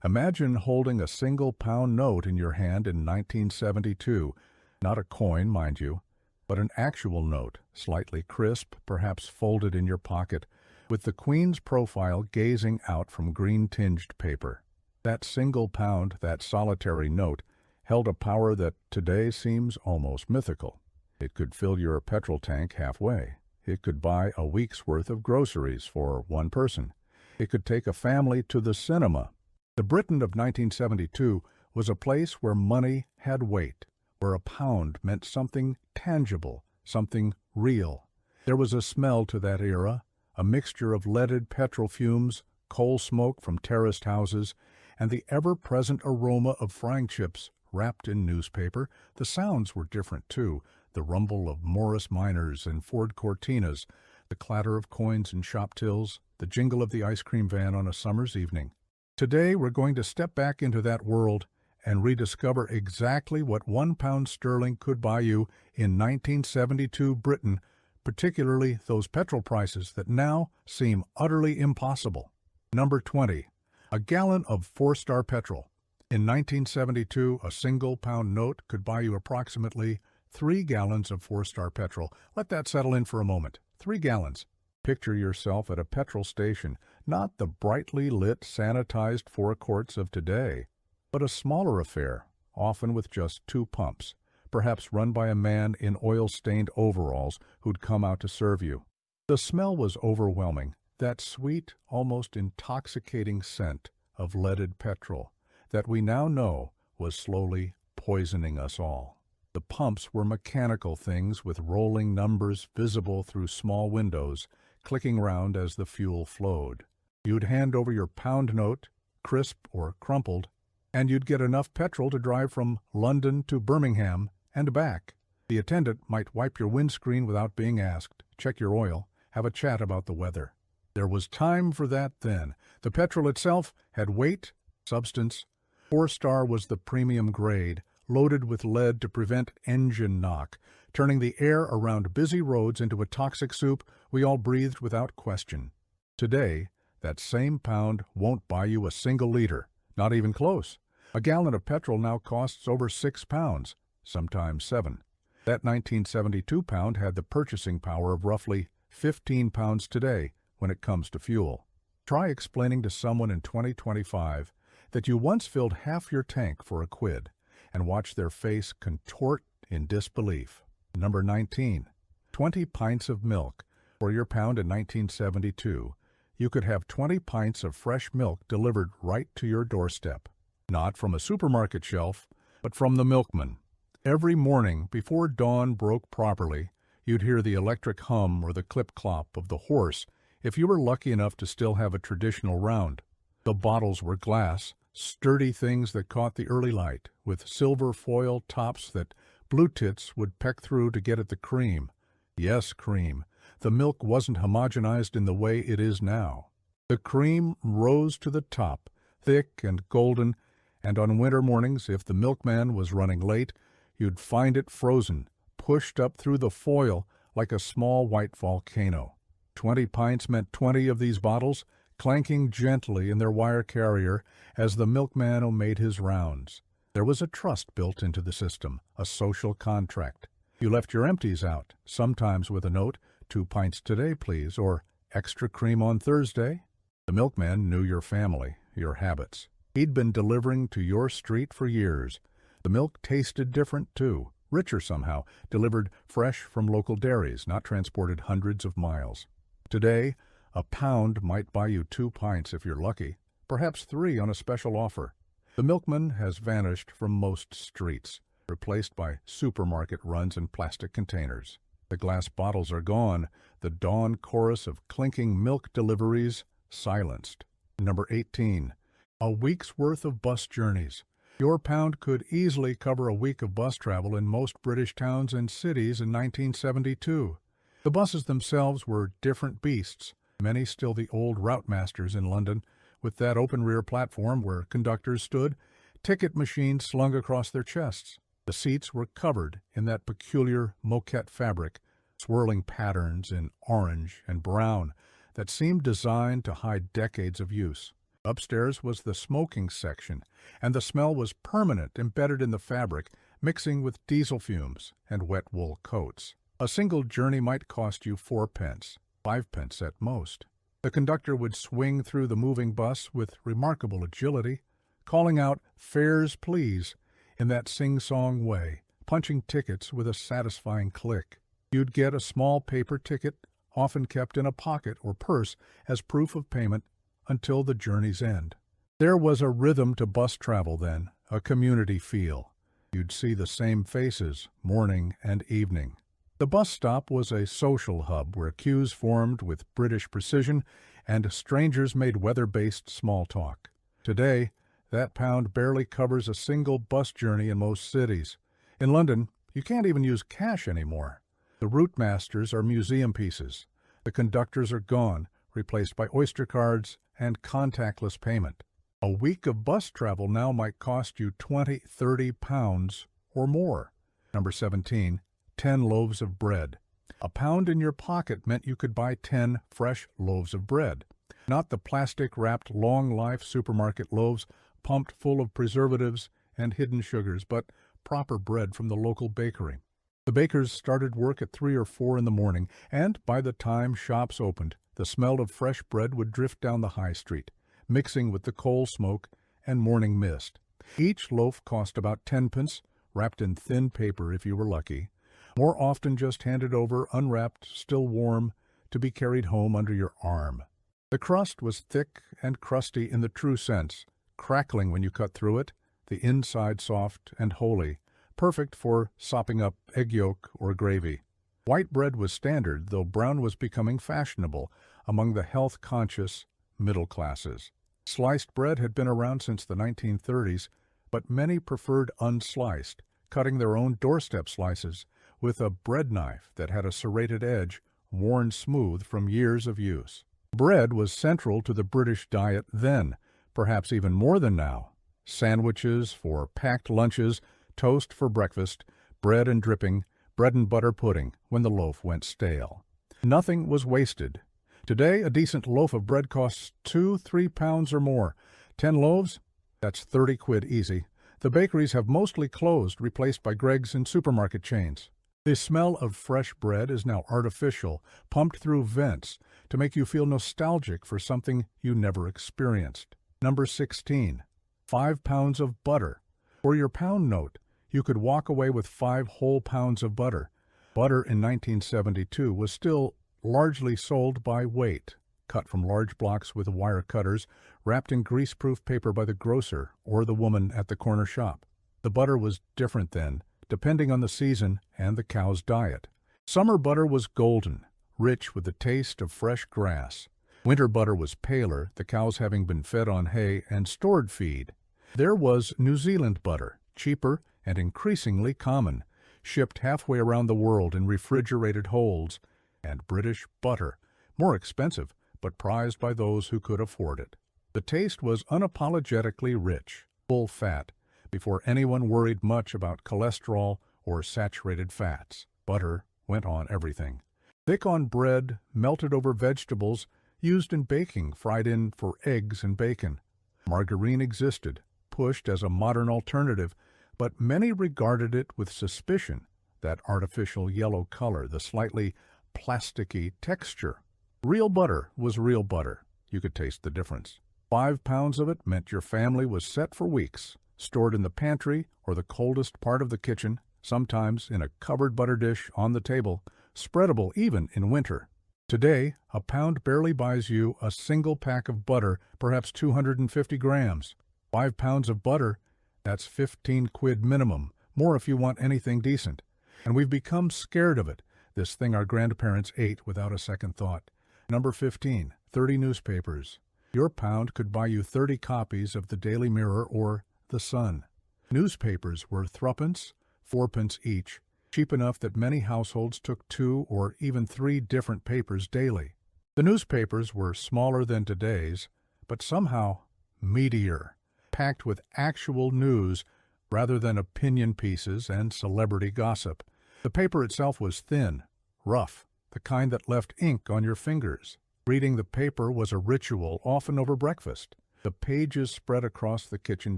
Imagine holding a single-pound note in your hand in 1972. Not a coin, mind you, but an actual note, slightly crisp, perhaps folded in your pocket, with the Queen's profile gazing out from green-tinged paper. That single pound, that solitary note, held a power that today seems almost mythical. It could fill your petrol tank halfway. It could buy a week's worth of groceries for one person. It could take a family to the cinema. The Britain of 1972 was a place where money had weight, where a pound meant something tangible, something real. There was a smell to that era, a mixture of leaded petrol fumes, coal smoke from terraced houses, and the ever-present aroma of frying chips wrapped in newspaper. The sounds were different, too. The rumble of Morris Minors and Ford Cortinas, the clatter of coins and shop tills, the jingle of the ice cream van on a summer's evening. Today, we're going to step back into that world and rediscover exactly what £1 sterling could buy you in 1972 Britain, particularly those petrol prices that now seem utterly impossible. Number 20. A gallon of 4-star petrol. In 1972, a single-pound note could buy you approximately 3 gallons of 4-star petrol. Let that settle in for a moment. 3 gallons. Picture yourself at a petrol station, not the brightly lit, sanitized forecourts of today, but a smaller affair, often with just 2 pumps, perhaps run by a man in oil-stained overalls who'd come out to serve you. The smell was overwhelming, that sweet, almost intoxicating scent of leaded petrol that we now know was slowly poisoning us all. The pumps were mechanical things with rolling numbers visible through small windows, clicking round as the fuel flowed. You'd hand over your pound note, crisp or crumpled, and you'd get enough petrol to drive from London to Birmingham and back. The attendant might wipe your windscreen without being asked, check your oil, have a chat about the weather. There was time for that then. The petrol itself had weight, substance. 4-star was the premium grade, loaded with lead to prevent engine knock, turning the air around busy roads into a toxic soup we all breathed without question. Today, that same pound won't buy you a single liter, not even close. A gallon of petrol now costs over £6, sometimes 7. That 1972 pound had the purchasing power of roughly £15 today when it comes to fuel. Try explaining to someone in 2025 that you once filled half your tank for a quid, and watch their face contort in disbelief. Number 19. 20 pints of milk. For your pound in 1972, you could have 20 pints of fresh milk delivered right to your doorstep. Not from a supermarket shelf, but from the milkman. Every morning, before dawn broke properly, you'd hear the electric hum or the clip-clop of the horse if you were lucky enough to still have a traditional round. The bottles were glass, sturdy things that caught the early light, with silver foil tops that blue tits would peck through to get at the cream. Yes, cream. The milk wasn't homogenized in the way it is now. The cream rose to the top, thick and golden, and on winter mornings, if the milkman was running late, you'd find it frozen, pushed up through the foil like a small white volcano. 20 pints meant 20 of these bottles, clanking gently in their wire carrier as the milkman made his rounds. There was a trust built into the system, a social contract. You left your empties out, sometimes with a note, 2 pints today, please, or extra cream on Thursday. The milkman knew your family, your habits. He'd been delivering to your street for years. The milk tasted different, too, richer somehow, delivered fresh from local dairies, not transported hundreds of miles. Today, a pound might buy you 2 pints if you're lucky, perhaps 3 on a special offer. The milkman has vanished from most streets, replaced by supermarket runs in plastic containers. The glass bottles are gone, the dawn chorus of clinking milk deliveries silenced. Number 18. A week's worth of bus journeys. Your pound could easily cover a week of bus travel in most British towns and cities in 1972. The buses themselves were different beasts, many still the old route masters in London, with that open rear platform where conductors stood, ticket machines slung across their chests. The seats were covered in that peculiar moquette fabric, swirling patterns in orange and brown that seemed designed to hide decades of use. Upstairs was the smoking section, and the smell was permanent, embedded in the fabric, mixing with diesel fumes and wet wool coats. A single journey might cost you 4 pence, 5 pence at most. The conductor would swing through the moving bus with remarkable agility, calling out "Fares, please," in that sing-song way, punching tickets with a satisfying click. You'd get a small paper ticket, often kept in a pocket or purse as proof of payment until the journey's end. There was a rhythm to bus travel then, a community feel. You'd see the same faces, morning and evening. The bus stop was a social hub where queues formed with British precision and strangers made weather-based small talk. Today, that pound barely covers a single bus journey in most cities. In London, you can't even use cash anymore. The route masters are museum pieces. The conductors are gone, replaced by Oyster cards and contactless payment. A week of bus travel now might cost you 20, 30 pounds or more. Number 17, 10 loaves of bread. A pound in your pocket meant you could buy 10 fresh loaves of bread. Not the plastic-wrapped long-life supermarket loaves pumped full of preservatives and hidden sugars, but proper bread from the local bakery. The bakers started work at 3 or 4 in the morning, and by the time shops opened, the smell of fresh bread would drift down the high street, mixing with the coal smoke and morning mist. Each loaf cost about 10 pence, wrapped in thin paper if you were lucky, more often just handed over, unwrapped, still warm, to be carried home under your arm. The crust was thick and crusty in the true sense, crackling when you cut through it, the inside soft and holy, perfect for sopping up egg yolk or gravy. White bread was standard, though brown was becoming fashionable among the health-conscious middle classes. Sliced bread had been around since the 1930s, but many preferred unsliced, cutting their own doorstep slices with a bread knife that had a serrated edge worn smooth from years of use. Bread was central to the British diet then, perhaps even more than now. Sandwiches for packed lunches, toast for breakfast, bread and dripping, bread and butter pudding when the loaf went stale. Nothing was wasted. Today, a decent loaf of bread costs 2-3 pounds or more. 10 loaves? That's 30 quid easy. The bakeries have mostly closed, replaced by Greggs and supermarket chains. The smell of fresh bread is now artificial, pumped through vents to make you feel nostalgic for something you never experienced. Number 16, 5 pounds of butter. For your pound note, you could walk away with 5 whole pounds of butter. Butter in 1972 was still largely sold by weight, cut from large blocks with wire cutters, wrapped in greaseproof paper by the grocer or the woman at the corner shop. The butter was different then, depending on the season and the cow's diet. Summer butter was golden, rich with the taste of fresh grass. Winter butter was paler, the cows having been fed on hay and stored feed. There was New Zealand butter, cheaper and increasingly common, shipped halfway around the world in refrigerated holds, and British butter, more expensive, but prized by those who could afford it. The taste was unapologetically rich, full fat, before anyone worried much about cholesterol or saturated fats. Butter went on everything. Thick on bread, melted over vegetables, used in baking, fried in for eggs and bacon. Margarine existed, pushed as a modern alternative, but many regarded it with suspicion, that artificial yellow color, the slightly plasticky texture. Real butter was real butter. You could taste the difference. 5 pounds of it meant your family was set for weeks, stored in the pantry or the coldest part of the kitchen, sometimes in a covered butter dish on the table, spreadable even in winter. Today, a pound barely buys you a single pack of butter, perhaps 250 grams. 5 pounds of butter, that's 15 quid minimum, more if you want anything decent. And we've become scared of it, this thing our grandparents ate without a second thought. Number 15, 30 newspapers. Your pound could buy you 30 copies of the Daily Mirror or The Sun. Newspapers were 3 pence, 4 pence each, cheap enough that many households took 2 or even 3 different papers daily. The newspapers were smaller than today's, but somehow meatier, packed with actual news rather than opinion pieces and celebrity gossip. The paper itself was thin, rough, the kind that left ink on your fingers. Reading the paper was a ritual, often over breakfast. The pages spread across the kitchen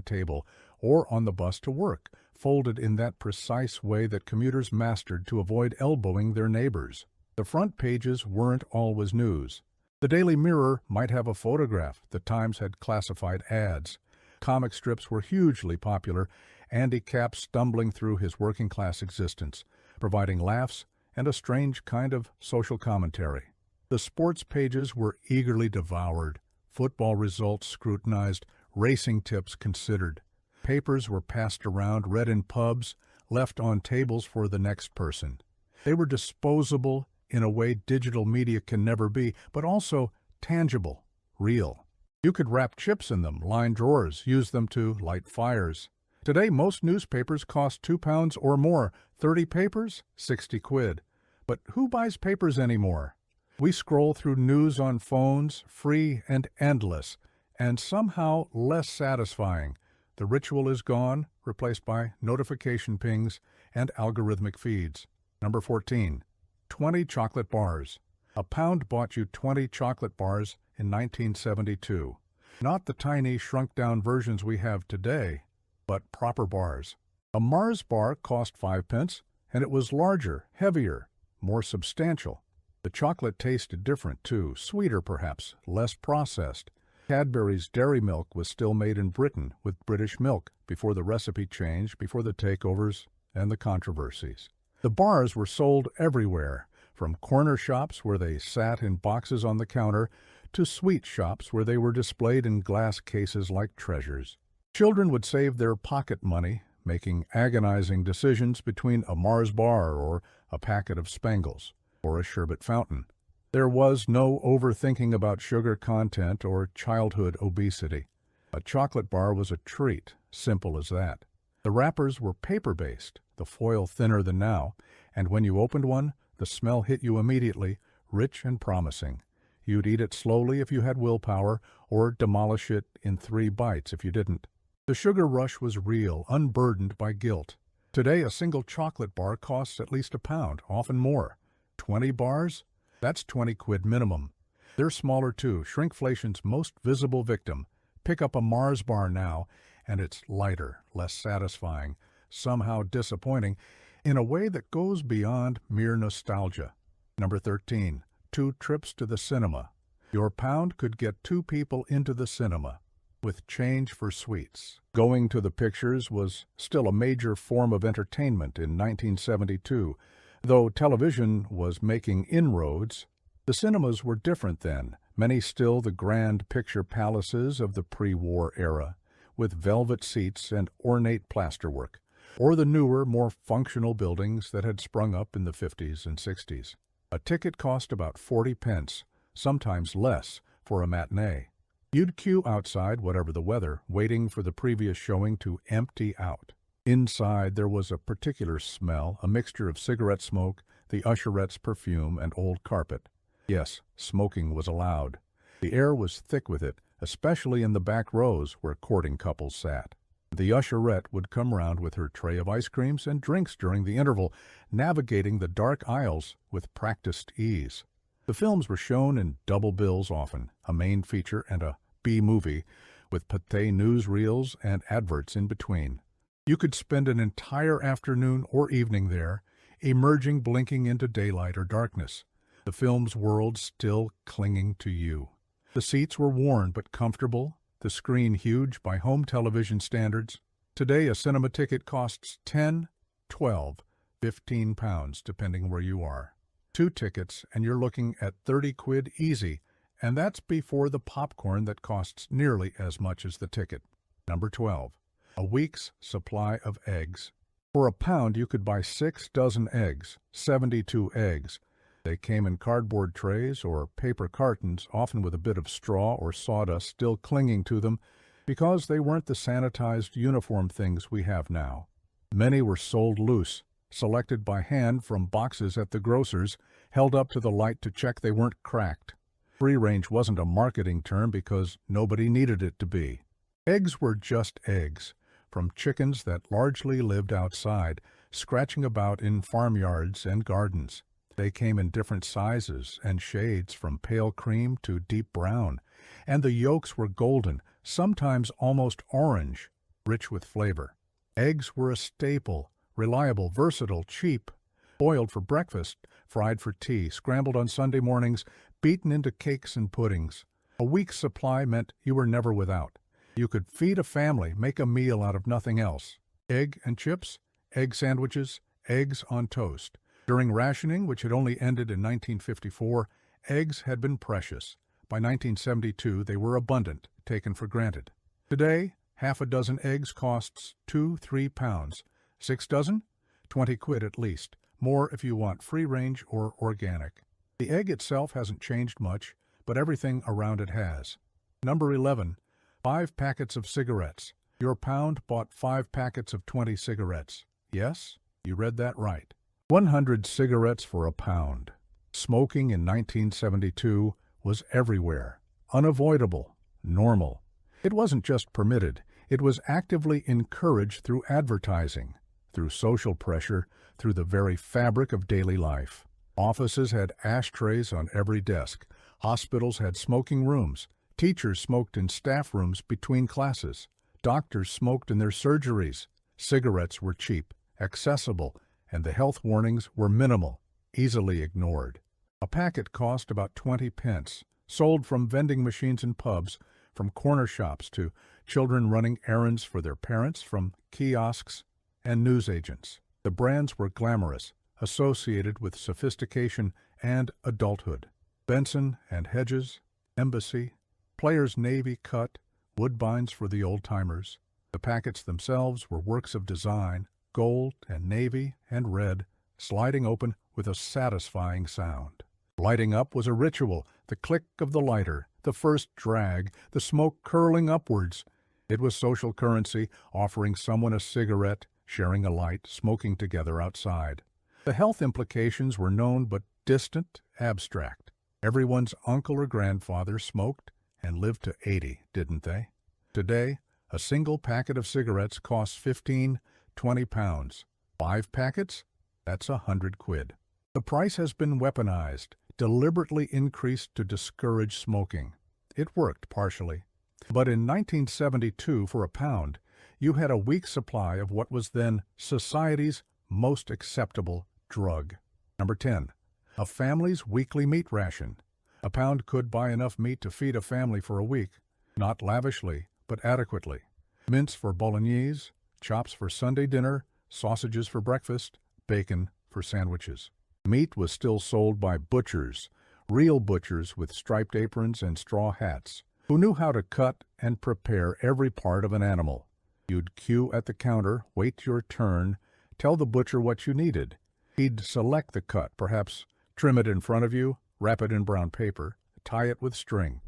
table or on the bus to work, folded in that precise way that commuters mastered to avoid elbowing their neighbors. The front pages weren't always news. The Daily Mirror might have a photograph. The Times had classified ads. Comic strips were hugely popular, Andy Capp stumbling through his working-class existence, providing laughs and a strange kind of social commentary. The sports pages were eagerly devoured, football results scrutinized, racing tips considered. Papers were passed around, read in pubs, left on tables for the next person. They were disposable in a way digital media can never be, but also tangible, real. You could wrap chips in them, line drawers, use them to light fires. Today, most newspapers cost £2 or more. 30 papers? 60 quid. But who buys papers anymore? We scroll through news on phones, free and endless, and somehow less satisfying. The ritual is gone, replaced by notification pings and algorithmic feeds. Number 14. 20 chocolate bars. A pound bought you 20 chocolate bars in 1972. Not the tiny, shrunk-down versions we have today, but proper bars. A Mars bar cost 5 pence, and it was larger, heavier, more substantial. The chocolate tasted different, too, sweeter perhaps, less processed. Cadbury's Dairy Milk was still made in Britain with British milk before the recipe changed, before the takeovers and the controversies. The bars were sold everywhere, from corner shops where they sat in boxes on the counter to sweet shops where they were displayed in glass cases like treasures. Children would save their pocket money, making agonizing decisions between a Mars bar or a packet of Spangles or a sherbet fountain. There was no overthinking about sugar content or childhood obesity. A chocolate bar was a treat, simple as that. The wrappers were paper-based, the foil thinner than now, and when you opened one, the smell hit you immediately, rich and promising. You'd eat it slowly if you had willpower, or demolish it in 3 bites if you didn't. The sugar rush was real, unburdened by guilt. Today, a single chocolate bar costs at least £1, often more. 20 bars? That's 20 quid minimum. They're smaller too, shrinkflation's most visible victim. Pick up a Mars bar now, and it's lighter, less satisfying, somehow disappointing, in a way that goes beyond mere nostalgia. Number 13. 2 trips to the cinema. Your pound could get 2 people into the cinema, with change for sweets. Going to the pictures was still a major form of entertainment in 1972. Though television was making inroads, the cinemas were different then, many still the grand picture palaces of the pre-war era, with velvet seats and ornate plasterwork, or the newer, more functional buildings that had sprung up in the 50s and 60s. A ticket cost about 40 pence, sometimes less, for a matinee. You'd queue outside, whatever the weather, waiting for the previous showing to empty out. Inside there was a particular smell, a mixture of cigarette smoke, the usherette's perfume, and old carpet. Yes, smoking was allowed. The air was thick with it, especially in the back rows where courting couples sat. The usherette would come round with her tray of ice creams and drinks during the interval, navigating the dark aisles with practiced ease. The films were shown in double bills often, a main feature and a B-movie, with paté newsreels and adverts in between. You could spend an entire afternoon or evening there, emerging blinking into daylight or darkness, the film's world still clinging to you. The seats were worn but comfortable, the screen huge by home television standards. Today a cinema ticket costs 10, 12, 15 pounds, depending where you are. 2 tickets and you're looking at 30 quid easy, and that's before the popcorn that costs nearly as much as the ticket. Number 12. A week's supply of eggs. For £1 you could buy 6 dozen eggs, 72 eggs. They came in cardboard trays or paper cartons, often with a bit of straw or sawdust still clinging to them, because they weren't the sanitized uniform things we have now. Many were sold loose, selected by hand from boxes at the grocer's, held up to the light to check they weren't cracked. Free-range wasn't a marketing term because nobody needed it to be. Eggs were just eggs, from chickens that largely lived outside, scratching about in farmyards and gardens. They came in different sizes and shades from pale cream to deep brown, and the yolks were golden, sometimes almost orange, rich with flavor. Eggs were a staple, reliable, versatile, cheap. Boiled for breakfast, fried for tea, scrambled on Sunday mornings, beaten into cakes and puddings. A week's supply meant you were never without. You could feed a family, make a meal out of nothing else. Egg and chips, egg sandwiches, eggs on toast. During rationing, which had only ended in 1954, eggs had been precious. By 1972, they were abundant, taken for granted. Today, half a dozen eggs costs 2-3 pounds. 6 dozen? 20 quid at least. More if you want free-range or organic. The egg itself hasn't changed much, but everything around it has. Number 11. 5 packets of cigarettes. Your pound bought 5 packets of 20 cigarettes. Yes, you read that right. 100 cigarettes for a pound. Smoking in 1972 was everywhere. Unavoidable. Normal. It wasn't just permitted. It was actively encouraged through advertising, through social pressure, through the very fabric of daily life. Offices had ashtrays on every desk. Hospitals had smoking rooms. Teachers smoked in staff rooms between classes. Doctors smoked in their surgeries. Cigarettes were cheap, accessible, and the health warnings were minimal, easily ignored. A packet cost about 20 pence, sold from vending machines in pubs, from corner shops to children running errands for their parents, from kiosks and newsagents. The brands were glamorous, associated with sophistication and adulthood. Benson and Hedges, Embassy, Players Navy Cut, Woodbines for the old-timers. The packets themselves were works of design, gold and navy and red, sliding open with a satisfying sound. Lighting up was a ritual, the click of the lighter, the first drag, the smoke curling upwards. It was social currency, offering someone a cigarette, sharing a light, smoking together outside. The health implications were known but distant, abstract. Everyone's uncle or grandfather smoked and lived to 80, didn't they? Today, a single packet of cigarettes costs 15, 20 pounds. 5 packets? That's 100 quid. The price has been weaponized, deliberately increased to discourage smoking. It worked partially. But in 1972, for a pound, you had a week's supply of what was then society's most acceptable drug. Number 10. A family's weekly meat ration. A pound could buy enough meat to feed a family for a week, not lavishly, but adequately. Mince for bolognese, chops for Sunday dinner, sausages for breakfast, bacon for sandwiches. Meat was still sold by butchers, real butchers with striped aprons and straw hats, who knew how to cut and prepare every part of an animal. You'd queue at the counter, wait your turn, tell the butcher what you needed. He'd select the cut, perhaps trim it in front of you, wrap it in brown paper, tie it with string.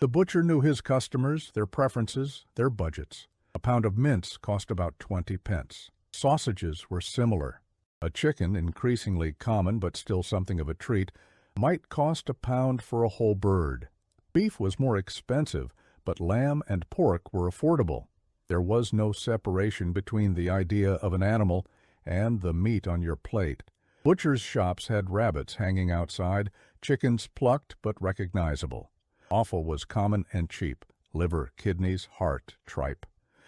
The butcher knew his customers, their preferences, their budgets. A pound of mince cost about 20 pence. Sausages were similar. A chicken, increasingly common but still something of a treat, might cost a pound for a whole bird. Beef was more expensive, but lamb and pork were affordable. There was no separation between the idea of an animal and the meat on your plate. Butchers' shops had rabbits hanging outside, chickens plucked but recognizable. Offal was common and cheap. Liver, kidneys, heart, tripe.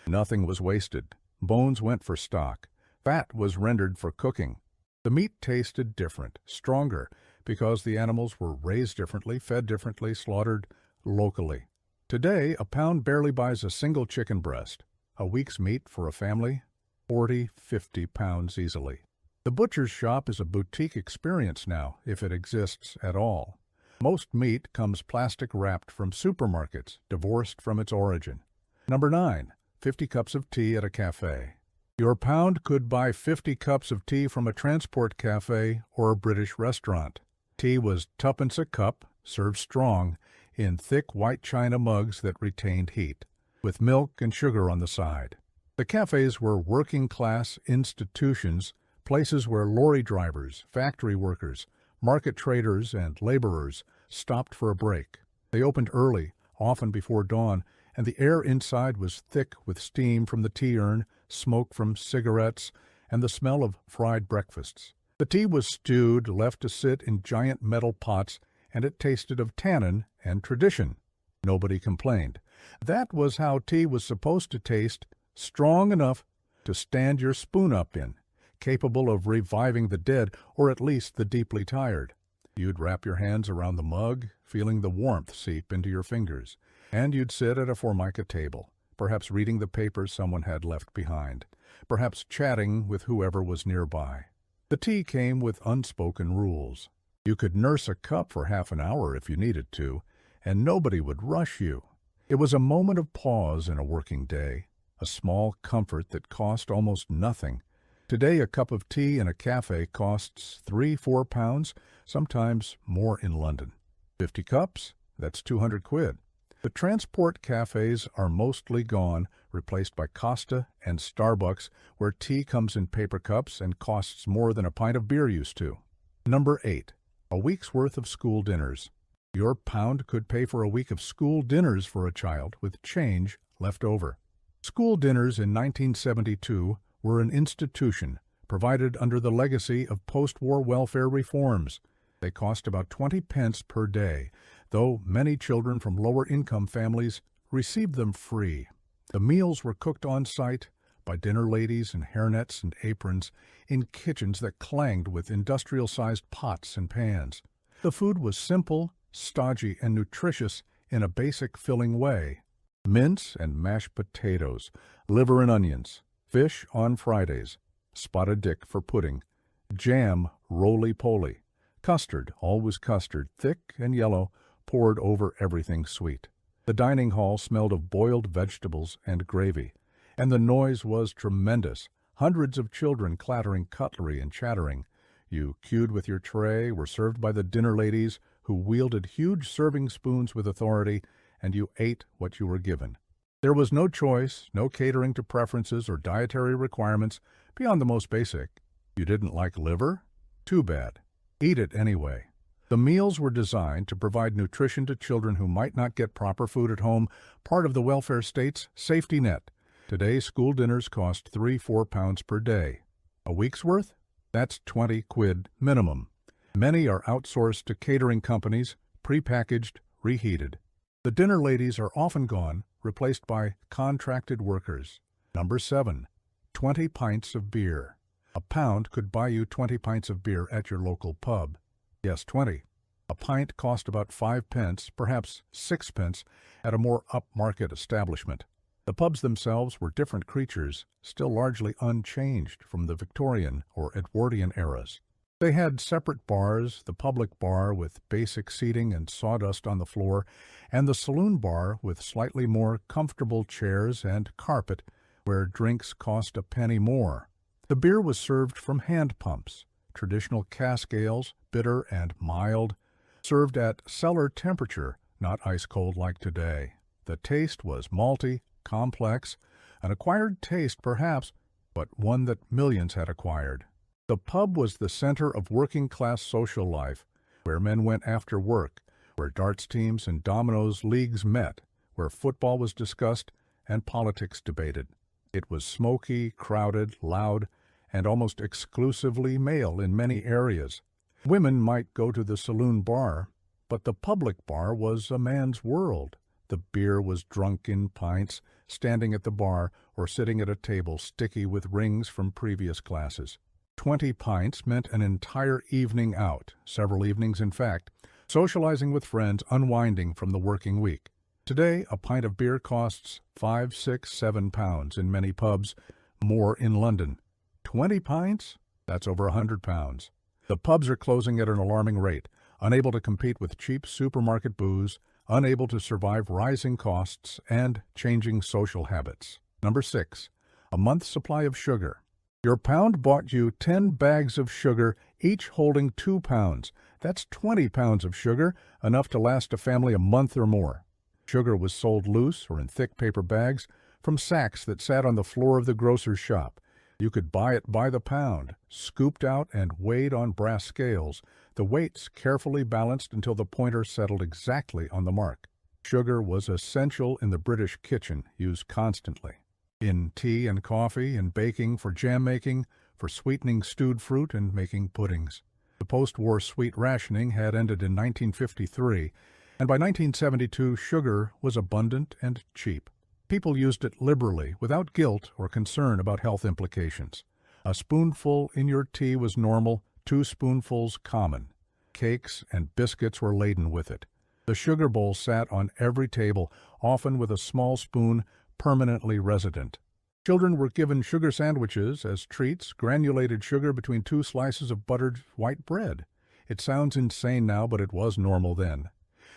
Nothing was wasted. Bones went for stock. Fat was rendered for cooking. The meat tasted different, stronger, because the animals were raised differently, fed differently, slaughtered locally. Today, a pound barely buys a single chicken breast. A week's meat for a family? 40, 50 pounds easily. The butcher's shop is a boutique experience now, if it exists at all. Most meat comes plastic-wrapped from supermarkets, divorced from its origin. Number 9. 50 cups of tea at a cafe. Your pound could buy 50 cups of tea from a transport cafe or a British restaurant. Tea was tuppence a cup, served strong, in thick white china mugs that retained heat, with milk and sugar on the side. The cafes were working-class institutions, places where lorry drivers, factory workers, market traders, and laborers stopped for a break. They opened early, often before dawn, and the air inside was thick with steam from the tea urn, smoke from cigarettes, and the smell of fried breakfasts. The tea was stewed, left to sit in giant metal pots, and it tasted of tannin and tradition. Nobody complained. That was how tea was supposed to taste, strong enough to stand your spoon up in, capable of reviving the dead or at least the deeply tired. You'd wrap your hands around the mug, feeling the warmth seep into your fingers, and you'd sit at a formica table, perhaps reading the papers someone had left behind, perhaps chatting with whoever was nearby. The tea came with unspoken rules. You could nurse a cup for half an hour if you needed to, and nobody would rush you. It was a moment of pause in a working day, a small comfort that cost almost nothing. Today, a cup of tea in a cafe costs £3–4, sometimes more in London. 50 cups? That's 200 quid. The transport cafes are mostly gone, replaced by Costa and Starbucks, where tea comes in paper cups and costs more than a pint of beer used to. Number 8. A week's worth of school dinners. Your pound could pay for a week of school dinners for a child with change left over. School dinners in 1972 were an institution provided under the legacy of post-war welfare reforms. They cost about 20 pence per day, though many children from lower-income families received them free. The meals were cooked on-site by dinner ladies in hairnets and aprons in kitchens that clanged with industrial-sized pots and pans. The food was simple, stodgy, and nutritious in a basic filling way. Mince and mashed potatoes, liver and onions, fish on Fridays, spotted dick for pudding, jam roly-poly, custard, always custard, thick and yellow, poured over everything sweet. The dining hall smelled of boiled vegetables and gravy, and the noise was tremendous. Hundreds of children clattering cutlery and chattering. You queued with your tray, were served by the dinner ladies, who wielded huge serving spoons with authority, and you ate what you were given. There was no choice, no catering to preferences or dietary requirements beyond the most basic. You didn't like liver? Too bad. Eat it anyway. The meals were designed to provide nutrition to children who might not get proper food at home, part of the welfare state's safety net. Today, school dinners cost £3–4 per day. A week's worth? That's 20 quid minimum. Many are outsourced to catering companies, prepackaged, reheated. The dinner ladies are often gone, replaced by contracted workers. Number 7. 20 pints of beer. A pound could buy you 20 pints of beer at your local pub. Yes, 20. A pint cost about 5 pence, perhaps 6 pence, at a more upmarket establishment. The pubs themselves were different creatures, still largely unchanged from the Victorian or Edwardian eras. They had separate bars, the public bar with basic seating and sawdust on the floor, and the saloon bar with slightly more comfortable chairs and carpet, where drinks cost a penny more. The beer was served from hand pumps, traditional cask ales, bitter and mild, served at cellar temperature, not ice-cold like today. The taste was malty, complex, an acquired taste perhaps, but one that millions had acquired. The pub was the center of working-class social life, where men went after work, where darts teams and dominoes leagues met, where football was discussed and politics debated. It was smoky, crowded, loud, and almost exclusively male in many areas. Women might go to the saloon bar, but the public bar was a man's world. The beer was drunk in pints, standing at the bar or sitting at a table sticky with rings from previous classes. 20 pints meant an entire evening out, several evenings in fact, socializing with friends, unwinding from the working week. Today, a pint of beer costs £5, £6, £7 in many pubs, more in London. 20 pints? That's over £100. The pubs are closing at an alarming rate, unable to compete with cheap supermarket booze, unable to survive rising costs and changing social habits. Number 6. A month's supply of sugar. Your pound bought you 10 bags of sugar, each holding 2 pounds. That's 20 pounds of sugar, enough to last a family a month or more. Sugar was sold loose or in thick paper bags from sacks that sat on the floor of the grocer's shop. You could buy it by the pound, scooped out and weighed on brass scales, the weights carefully balanced until the pointer settled exactly on the mark. Sugar was essential in the British kitchen, used constantly. In tea and coffee, in baking, for jam making, for sweetening stewed fruit and making puddings. The post-war sweet rationing had ended in 1953, And by 1972, sugar was abundant and cheap. People used it liberally, without guilt or concern about health implications. A spoonful in your tea was normal, 2 spoonfuls common. Cakes and biscuits were laden with it. The sugar bowl sat on every table, often with a small spoon permanently resident. Children were given sugar sandwiches as treats, granulated sugar between 2 slices of buttered white bread. It sounds insane now, but it was normal then.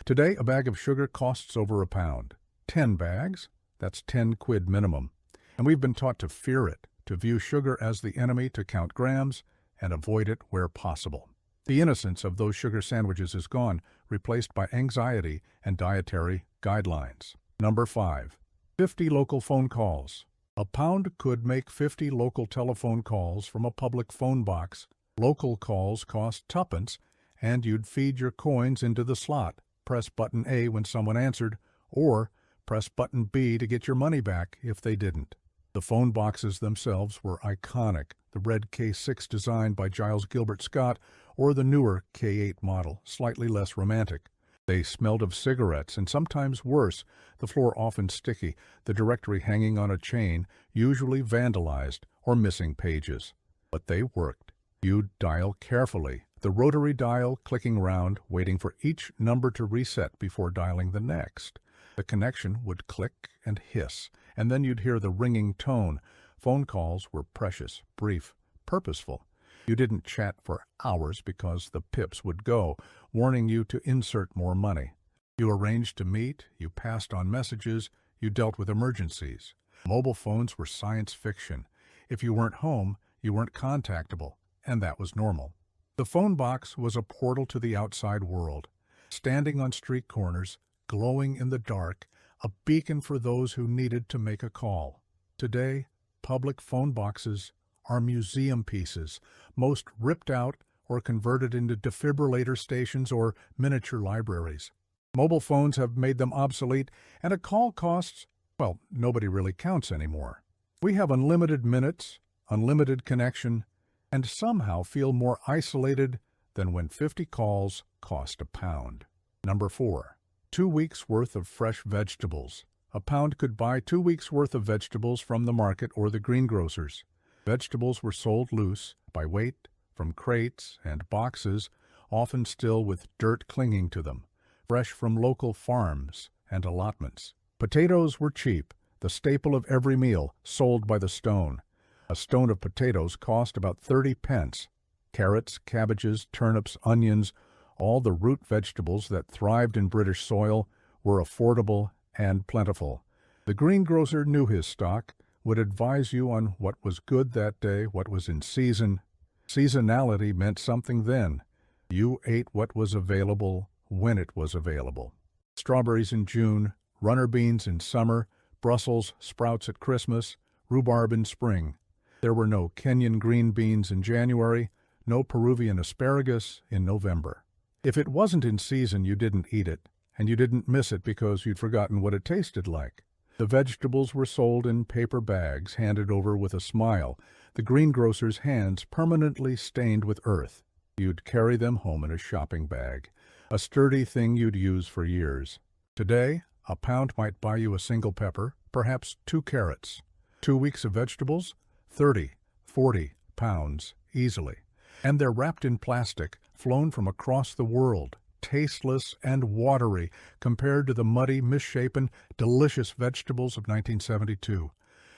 Today, a bag of sugar costs over £1. 10 bags? That's 10 quid minimum. And we've been taught to fear it, to view sugar as the enemy, to count grams, and avoid it where possible. The innocence of those sugar sandwiches is gone, replaced by anxiety and dietary guidelines. Number 5. 50 local phone calls. £1 could make 50 local telephone calls from a public phone box. Local calls cost 2pence, and you'd feed your coins into the slot, press button A when someone answered, or press button B to get your money back if they didn't. The phone boxes themselves were iconic, the red K6 designed by Giles Gilbert Scott, or the newer K8 model, slightly less romantic. They smelled of cigarettes, and sometimes worse, the floor often sticky, the directory hanging on a chain, usually vandalized or missing pages. But they worked. You'd dial carefully, the rotary dial clicking round, waiting for each number to reset before dialing the next. The connection would click and hiss, and then you'd hear the ringing tone. Phone calls were precious, brief, purposeful. You didn't chat for hours because the pips would go, warning you to insert more money. You arranged to meet, you passed on messages, you dealt with emergencies. Mobile phones were science fiction. If you weren't home, you weren't contactable, and that was normal. The phone box was a portal to the outside world. Standing on street corners, glowing in the dark, a beacon for those who needed to make a call. Today, public phone boxes are museum pieces, most ripped out or converted into defibrillator stations or miniature libraries. Mobile phones have made them obsolete, and a call costs, well, nobody really counts anymore. We have unlimited minutes, unlimited connection, and somehow feel more isolated than when 50 calls cost £1. Number 4. 2 weeks' worth of fresh vegetables. £1 could buy 2 weeks' worth of vegetables from the market or the greengrocers. Vegetables were sold loose, by weight, from crates and boxes, often still with dirt clinging to them, fresh from local farms and allotments. Potatoes were cheap, the staple of every meal, sold by the stone. A stone of potatoes cost about 30 pence. Carrots, cabbages, turnips, onions, all the root vegetables that thrived in British soil, were affordable and plentiful. The greengrocer knew his stock, would advise you on what was good that day, what was in season. Seasonality meant something then. You ate what was available when it was available. Strawberries in June, runner beans in summer, Brussels sprouts at Christmas, rhubarb in spring. There were no Kenyan green beans in January, no Peruvian asparagus in November. If it wasn't in season, you didn't eat it, and you didn't miss it because you'd forgotten what it tasted like. The vegetables were sold in paper bags, handed over with a smile, the greengrocer's hands permanently stained with earth. You'd carry them home in a shopping bag, a sturdy thing you'd use for years. Today, £1 might buy you a single pepper, perhaps 2 carrots. 2 weeks of vegetables? 30, 40 pounds, easily. And they're wrapped in plastic, flown from across the world, tasteless and watery compared to the muddy, misshapen, delicious vegetables of 1972.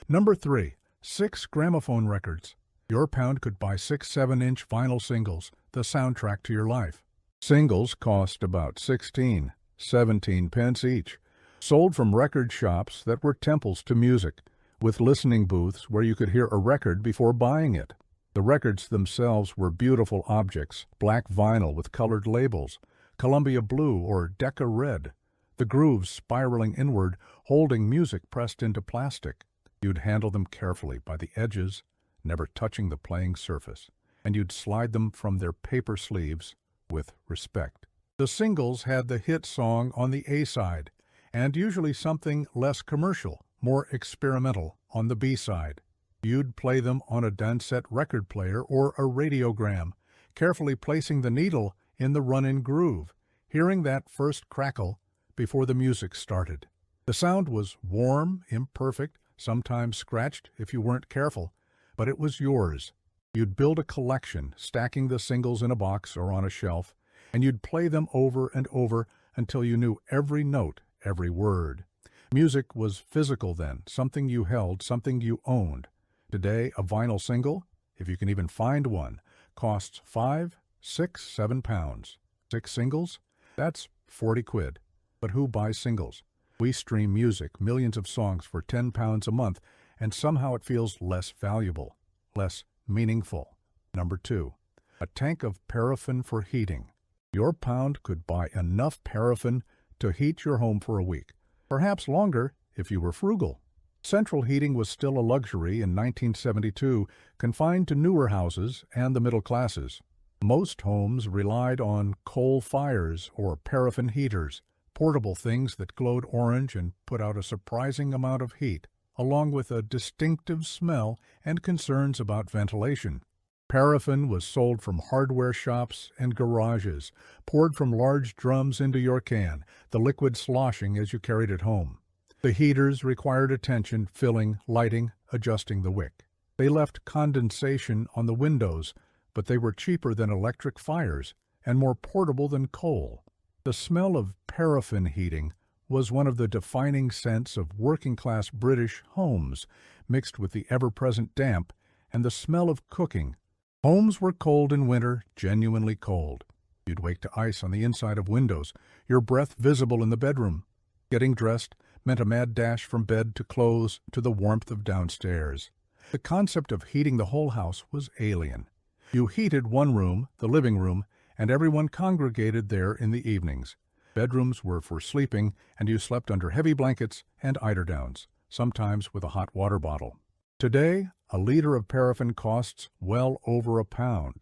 Number 3. 6 gramophone records. Your £1 could buy 6 7-inch vinyl singles, the soundtrack to your life. Singles cost about 16, 17 pence each, sold from record shops that were temples to music, with listening booths where you could hear a record before buying it. The records themselves were beautiful objects, black vinyl with colored labels, Columbia blue or Decca red, the grooves spiraling inward, holding music pressed into plastic. You'd handle them carefully by the edges, never touching the playing surface, and you'd slide them from their paper sleeves with respect. The singles had the hit song on the A side, and usually something less commercial, more experimental, on the B side. You'd play them on a Dansette record player or a radiogram, carefully placing the needle in the run-in groove, hearing that first crackle before the music started. The sound was warm, imperfect, sometimes scratched if you weren't careful, but it was yours. You'd build a collection, stacking the singles in a box or on a shelf, and you'd play them over and over until you knew every note, every word. Music was physical then, something you held, something you owned. Today, a vinyl single, if you can even find one, costs 5, 6, 7 pounds. 6 singles? That's 40 quid. But who buys singles? We stream music, millions of songs for 10 pounds a month, and somehow it feels less valuable, less meaningful. Number 2, a tank of paraffin for heating. Your pound could buy enough paraffin to heat your home for a week, perhaps longer if you were frugal. Central heating was still a luxury in 1972, confined to newer houses and the middle classes. Most homes relied on coal fires or paraffin heaters, portable things that glowed orange and put out a surprising amount of heat, along with a distinctive smell and concerns about ventilation. Paraffin was sold from hardware shops and garages, poured from large drums into your can, the liquid sloshing as you carried it home. The heaters required attention, filling, lighting, adjusting the wick. They left condensation on the windows, but they were cheaper than electric fires and more portable than coal. The smell of paraffin heating was one of the defining scents of working-class British homes, mixed with the ever-present damp and the smell of cooking. Homes were cold in winter, genuinely cold. You'd wake to ice on the inside of windows, your breath visible in the bedroom. Getting dressed meant a mad dash from bed to clothes to the warmth of downstairs. The concept of heating the whole house was alien. You heated one room, the living room, and everyone congregated there in the evenings. Bedrooms were for sleeping, and you slept under heavy blankets and eiderdowns, sometimes with a hot water bottle. Today, a liter of paraffin costs well over £1.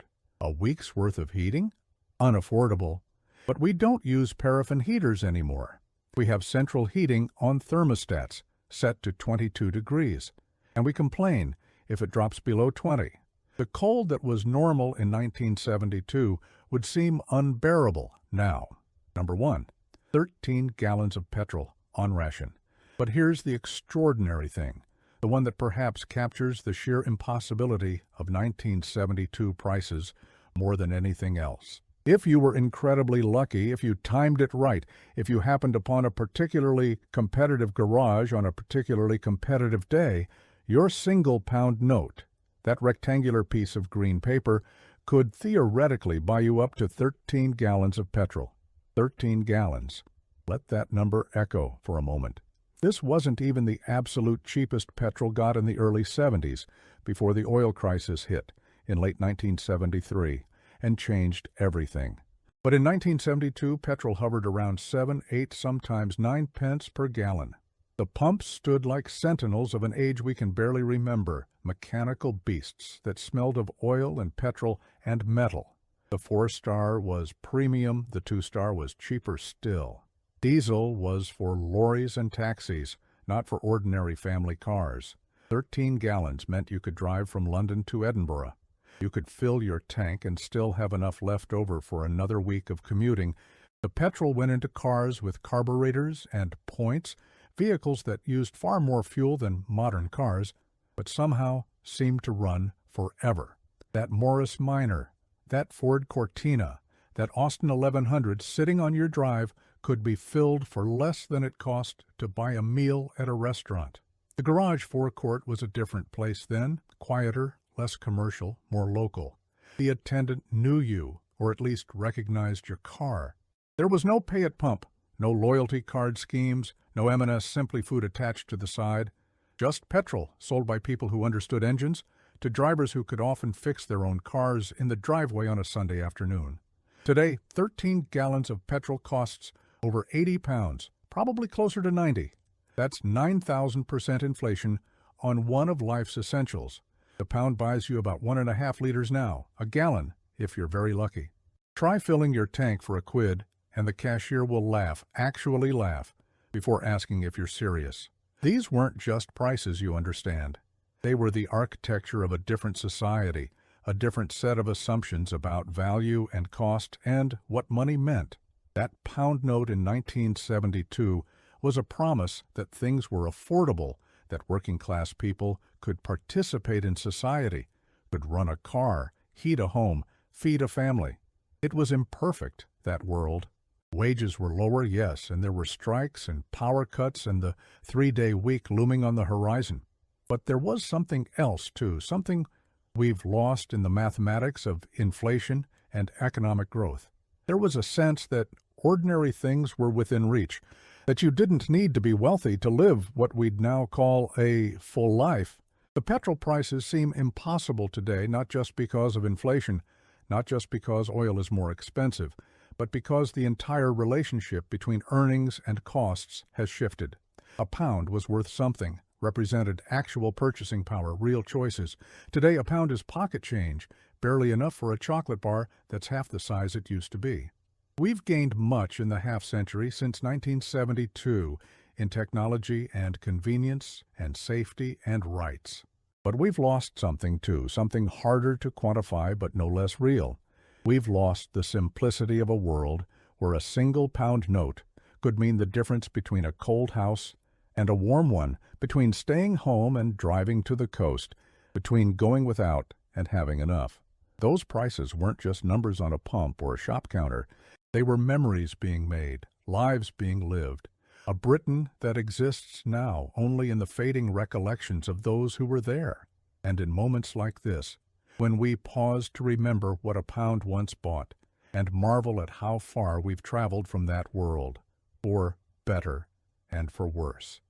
A week's worth of heating? Unaffordable. But we don't use paraffin heaters anymore. We have central heating on thermostats, set to 22 degrees, and we complain if it drops below 20. The cold that was normal in 1972 would seem unbearable now. Number 1, 13 gallons of petrol on ration. But here's the extraordinary thing, the one that perhaps captures the sheer impossibility of 1972 prices more than anything else. If you were incredibly lucky, if you timed it right, if you happened upon a particularly competitive garage on a particularly competitive day, your single-pound note, that rectangular piece of green paper, could theoretically buy you up to 13 gallons of petrol. 13 gallons. Let that number echo for a moment. This wasn't even the absolute cheapest petrol got in the early 70s, before the oil crisis hit in late 1973 and changed everything. But in 1972, petrol hovered around 7, 8, sometimes 9 pence per gallon. The pumps stood like sentinels of an age we can barely remember, mechanical beasts that smelled of oil and petrol and metal. The 4-star was premium, the 2-star was cheaper still. Diesel was for lorries and taxis, not for ordinary family cars. 13 gallons meant you could drive from London to Edinburgh. You could fill your tank and still have enough left over for another week of commuting. The petrol went into cars with carburetors and points, vehicles that used far more fuel than modern cars, but somehow seemed to run forever. That Morris Minor, that Ford Cortina, that Austin 1100 sitting on your drive could be filled for less than it cost to buy a meal at a restaurant. The garage forecourt was a different place then, quieter, less commercial, more local. The attendant knew you, or at least recognized your car. There was no pay at pump, no loyalty card schemes, no M&S Simply Food attached to the side. Just petrol sold by people who understood engines to drivers who could often fix their own cars in the driveway on a Sunday afternoon. Today, 13 gallons of petrol costs over £80, probably closer to 90. That's 9,000% inflation on one of life's essentials. The pound buys you about 1.5 liters now, a gallon, if you're very lucky. Try filling your tank for a quid, and the cashier will laugh, actually laugh, before asking if you're serious. These weren't just prices, you understand. They were the architecture of a different society, a different set of assumptions about value and cost and what money meant. That pound note in 1972 was a promise that things were affordable, that working-class people could participate in society, could run a car, heat a home, feed a family. It was imperfect, that world. Wages were lower, yes, and there were strikes and power cuts and the three-day week looming on the horizon. But there was something else, too, something we've lost in the mathematics of inflation and economic growth. There was a sense that ordinary things were within reach, that you didn't need to be wealthy to live what we'd now call a full life. The petrol prices seem impossible today, not just because of inflation, not just because oil is more expensive, but because the entire relationship between earnings and costs has shifted. A pound was worth something, represented actual purchasing power, real choices. Today, a pound is pocket change, barely enough for a chocolate bar that's half the size it used to be. We've gained much in the half-century since 1972 in technology and convenience and safety and rights. But we've lost something, too, something harder to quantify but no less real. We've lost the simplicity of a world where a single pound note could mean the difference between a cold house and a warm one, between staying home and driving to the coast, between going without and having enough. Those prices weren't just numbers on a pump or a shop counter. They were memories being made, lives being lived, a Britain that exists now only in the fading recollections of those who were there. And in moments like this, when we pause to remember what a pound once bought and marvel at how far we've traveled from that world, for better and for worse.